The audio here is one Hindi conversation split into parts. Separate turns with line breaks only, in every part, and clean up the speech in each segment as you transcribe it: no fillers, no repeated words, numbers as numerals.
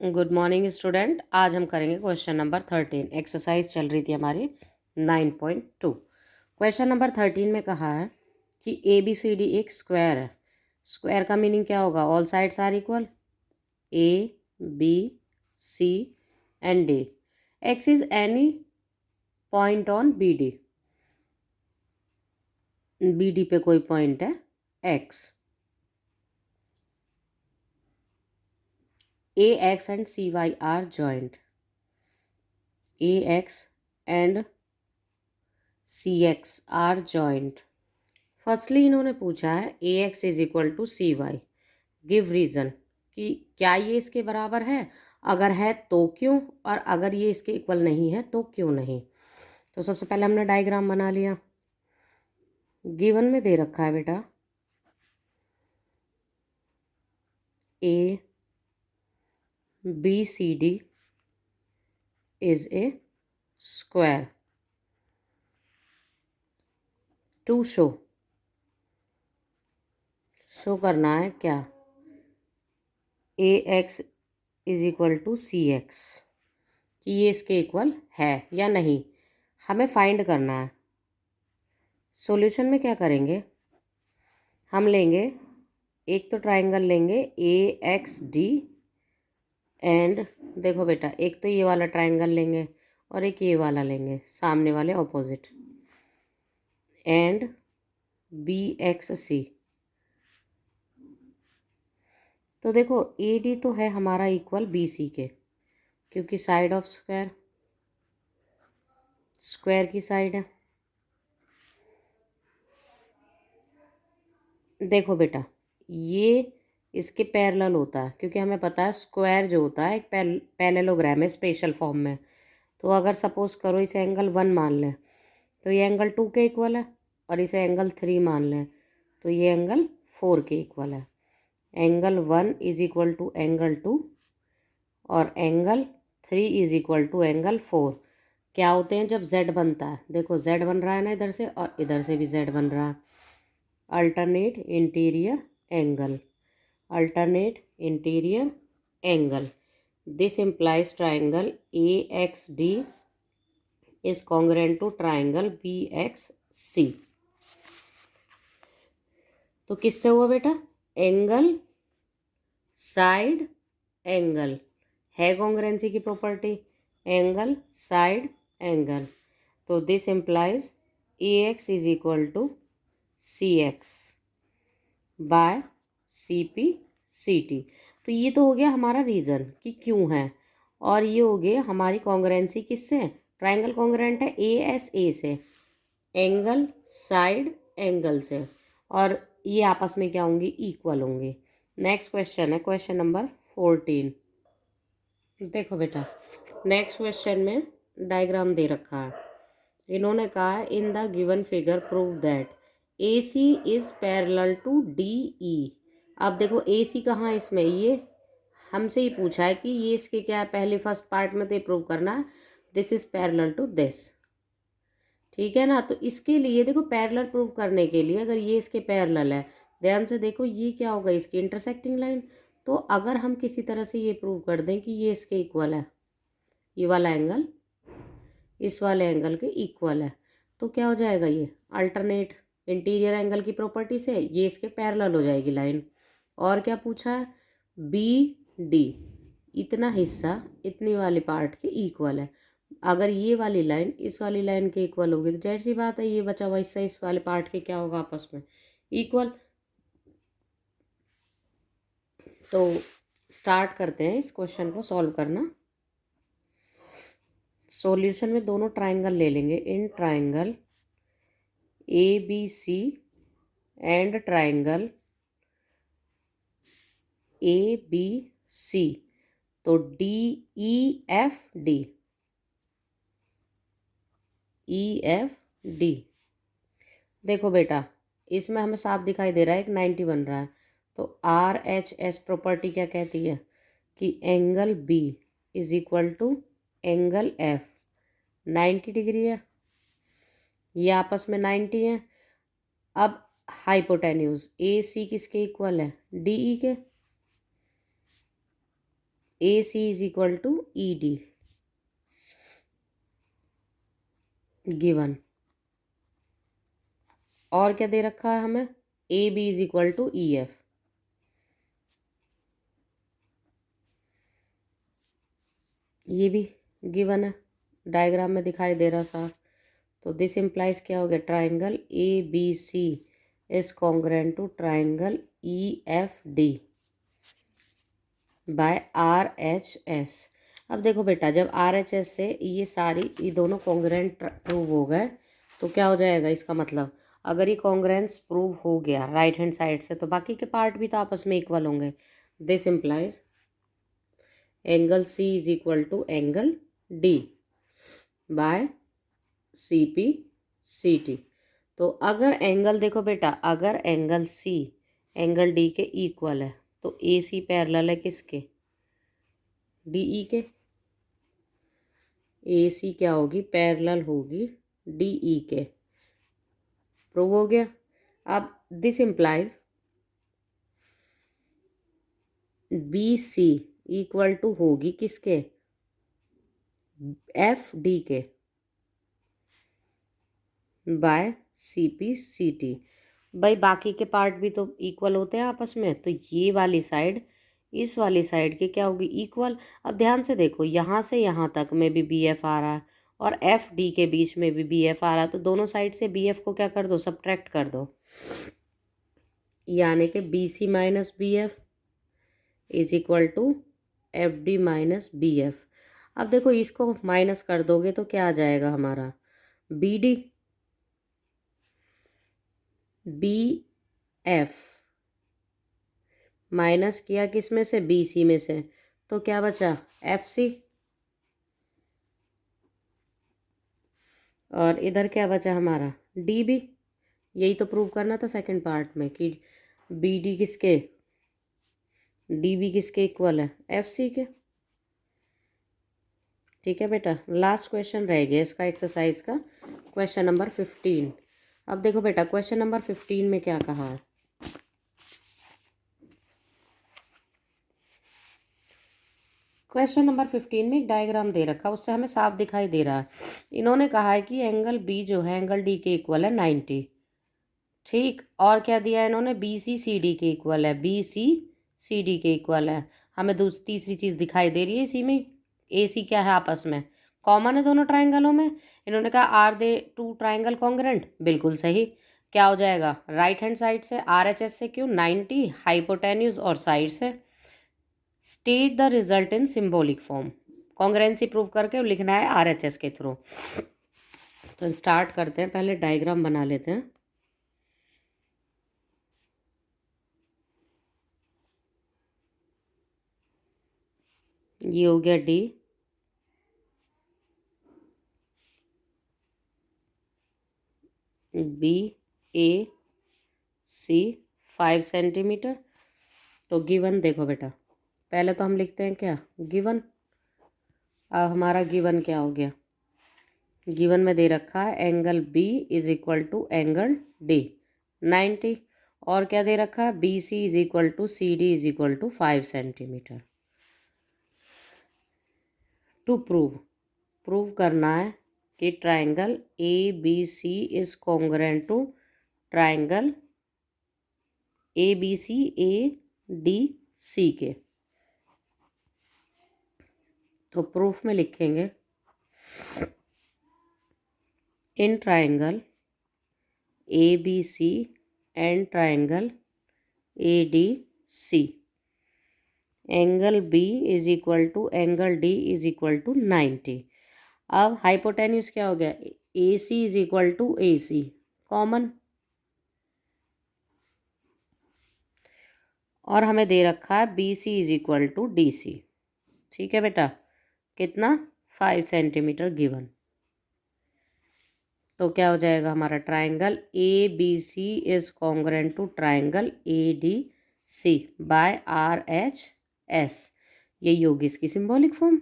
Good morning student. आज हम करेंगे क्वेश्चन नंबर 13। एक्सरसाइज चल रही थी हमारी 9.2। क्वेश्चन नंबर 13 में कहा है कि ए बी सी डी एक स्क्वायर है। स्क्वायर का मीनिंग क्या होगा? All sides are equal, A B C and D. X is any point on B D. B D पे कोई पॉइंट है X. AX and CY are joined. AX and CX are joined. Firstly इन्होंने पूछा है AX is equal to CY, give reason कि क्या ये इसके बराबर है, अगर है तो क्यों, और अगर ये इसके इक्वल नहीं है तो क्यों नहीं। तो सबसे पहले हमने डायग्राम बना लिया। गिवन में दे रखा है बेटा ABCD is a square. To show करना है क्या? AX is equal to CX, कि ये इसके इक्वल है या नहीं, हमें फाइंड करना है। सॉल्यूशन में क्या करेंगे? हम लेंगे एक तो ट्राइंगल लेंगे AXD एंड देखो बेटा, एक तो ये वाला ट्राइंगल लेंगे और एक ये वाला लेंगे, सामने वाले ऑपोजिट, एंड BXC। तो देखो AD तो है हमारा इक्वल BC के, क्योंकि साइड ऑफ स्क्वायर, स्क्वायर की साइड है। देखो बेटा, ये इसके पैरेलल होता है, क्योंकि हमें पता है स्क्वायर जो होता है एक पैरेललोग्राम है स्पेशल फॉर्म में। तो अगर सपोज करो इसे एंगल 1 मान लें तो ये एंगल 2 के इक्वल है, और इसे एंगल 3 मान लें तो ये एंगल 4 के इक्वल है। Angle 1 is equal to angle 2 और angle 3 is equal to angle 4। क्या होते हैं जब z बनता है? देखो z बन रहा है ना इधर से, और इधर से भी z बन रहा है। Alternate interior angle, alternate interior angle. This implies triangle AXD is congruent to triangle BXC. तो किससे हुआ बेटा? एंगल साइड एंगल है कॉन्ग्रुएंसी की प्रॉपर्टी, एंगल साइड एंगल। तो this implies AX is equal to CX by CP/CT। तो ये तो हो गया हमारा रीज़न कि क्यों है, और ये हो गया हमारी कॉन्ग्रुएंसी किससे? ट्राइंगल कॉन्ग्रुएंट है ASA से, एंगल साइड एंगल से, और ये आपस में क्या होंगे? इक्वल होंगे। नेक्स्ट क्वेश्चन है क्वेश्चन नंबर 14। देखो बेटा, नेक्स्ट क्वेश्चन में डायग्राम दे रखा है। इन्होंने कहा है in the given figure prove that AC is parallel to DE। अब देखो AC कहाँ है इसमें? ये हमसे ही पूछा है कि ये इसके क्या है, पहले फर्स्ट पार्ट में तो प्रूव करना है this is parallel to this, ठीक है ना। तो इसके लिए देखो पैरेलल प्रूव करने के लिए अगर ये इसके पैरेलल है, ध्यान से देखो ये क्या होगा? इसकी इंटरसेक्टिंग लाइन। तो अगर हम किसी तरह से ये प्रूव कर दें कि ये इसके इक्वल है, ये वाला एंगल इस वाले एंगल के इक्वल है, तो क्या हो जाएगा? ये अल्टरनेट इंटीरियर एंगल की प्रॉपर्टी से ये इसके पैरेलल हो जाएगी लाइन। और क्या पूछा है? BD इतना हिस्सा इतनी वाली पार्ट के इक्वल है। अगर ये वाली लाइन इस वाली लाइन के इक्वल होगी तो जाहिर सी बात है ये बचा हुआ हिस्सा इस वाले पार्ट के क्या होगा? आपस में इक्वल। तो स्टार्ट करते हैं इस क्वेश्चन को सॉल्व करना। सॉल्यूशन में दोनों ट्राइंगल ले लेंगे, इन triangle ABC and triangle ABC। तो EFD। देखो बेटा, इसमें हमें साफ दिखाई दे रहा है एक 90 बन रहा है। तो RHS प्रॉपर्टी क्या कहती है कि angle B is equal to angle F 90 degree है, ये आपस में 90 है। अब हाइपोटेन्यूज AC किसके इक्वल है? DE के। AC is equal to ED given. और क्या दे रखा है हमें, AB is equal to EF। ये भी गिवन है, डायग्राम में दिखाई दे रहा था। तो दिस इम्प्लाइज क्या हो गया, triangle ABC is congruent to triangle EFD by RHS। अब देखो बेटा, जब RHS से ये दोनों कॉन्ग्रुएंट प्रूव हो गए तो क्या हो जाएगा, इसका मतलब अगर ये कॉन्ग्रुएंस प्रूव हो गया राइट हैंड साइड से तो बाकी के पार्ट भी तो आपस में इक्वल होंगे। This implies angle C is equal to angle D by CP/CT। तो अगर एंगल देखो बेटा, अगर एंगल C एंगल D के इक्वल है तो AC पैरेलल है किसके, DE के। AC क्या होगी, पैरेलल होगी DE के। प्रूव हो गया। अब this implies BC equal to होगी किसके, FD के बाय CP/CT। भाई बाकी के पार्ट भी तो इक्वल होते हैं आपस में, तो ये वाली साइड इस वाली साइड की क्या होगी, इक्वल। अब ध्यान से देखो, यहाँ से यहाँ तक में भी BF आ रहा है और FD के बीच में भी BF आ रहा है, तो दोनों साइड से BF को क्या कर दो, सब्ट्रैक्ट कर दो, यानी कि BC minus BF is equal to FD minus BF। अब देखो इसको माइनस कर दोगे तो क्या आ जाएगा हमारा, BD BF माइनस किया किस में से, BC में से, तो क्या बचा FC। और इधर क्या बचा हमारा, DB। यही तो प्रूव करना था सेकंड पार्ट में कि BD किसके, DB किसके इक्वल है, FC के। ठीक है बेटा, लास्ट क्वेश्चन रह गया इसका एक्सरसाइज का, क्वेश्चन नंबर 15। अब देखो बेटा, क्वेश्चन नंबर 15 में क्या कहा है। क्वेश्चन नंबर 15 में एक डायग्राम दे रखा है, उससे हमें साफ दिखाई दे रहा है। इन्होंने कहा है कि एंगल B जो है एंगल D के इक्वल है 90। ठीक, और क्या दिया है इन्होंने, BC CD के इक्वल है, BC CD के इक्वल है। हमें तीसरी चीज़ दिखाई दे रही है इसी में, AC क्या है आपस में कॉमन है दोनों ट्राइंगलों में। इन्होंने कहा are they two triangle congruent, बिल्कुल सही। क्या हो जाएगा, राइट हैंड साइड से RHS से क्यों 90, हाइपोटेन्यूज और साइड से। State the result in symbolic form, congruency prove करके लिखना है RHS के थ्रू। तो स्टार्ट करते हैं, पहले डायग्राम बना लेते हैं। ये हो गया D, BAC 5 सेंटीमीटर। तो गिवन देखो बेटा, पहले तो हम लिखते हैं क्या, गिवन। अब हमारा गिवन क्या हो गया, गिवन में दे रखा है angle B is equal to angle D 90, और क्या दे रखा है, BC is equal to CD is equal to 5 centimetre. To prove करना है कि triangle ABC is congruent to triangle ABCADC के। तो प्रूफ में लिखेंगे in triangle ABC and triangle ADC angle B is equal to angle D is equal to 90। अब हाइपोटेन्यूज क्या हो गया, AC is equal to AC common, और हमें दे रखा है BC is equal to DC। ठीक है बेटा, कितना 5 सेंटीमीटर गिवन। तो क्या हो जाएगा हमारा, triangle ABC is congruent to triangle ADC by RHS। यही होगी इसकी सिंबॉलिक फॉर्म।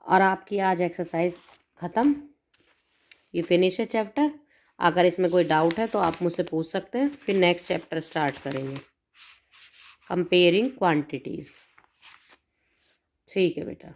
और आपकी आज एक्सरसाइज ख़त्म, ये फिनिश है चैप्टर। अगर इसमें कोई डाउट है तो आप मुझसे पूछ सकते हैं, फिर नेक्स्ट चैप्टर स्टार्ट करेंगे, कंपेयरिंग क्वांटिटीज़। ठीक है बेटा।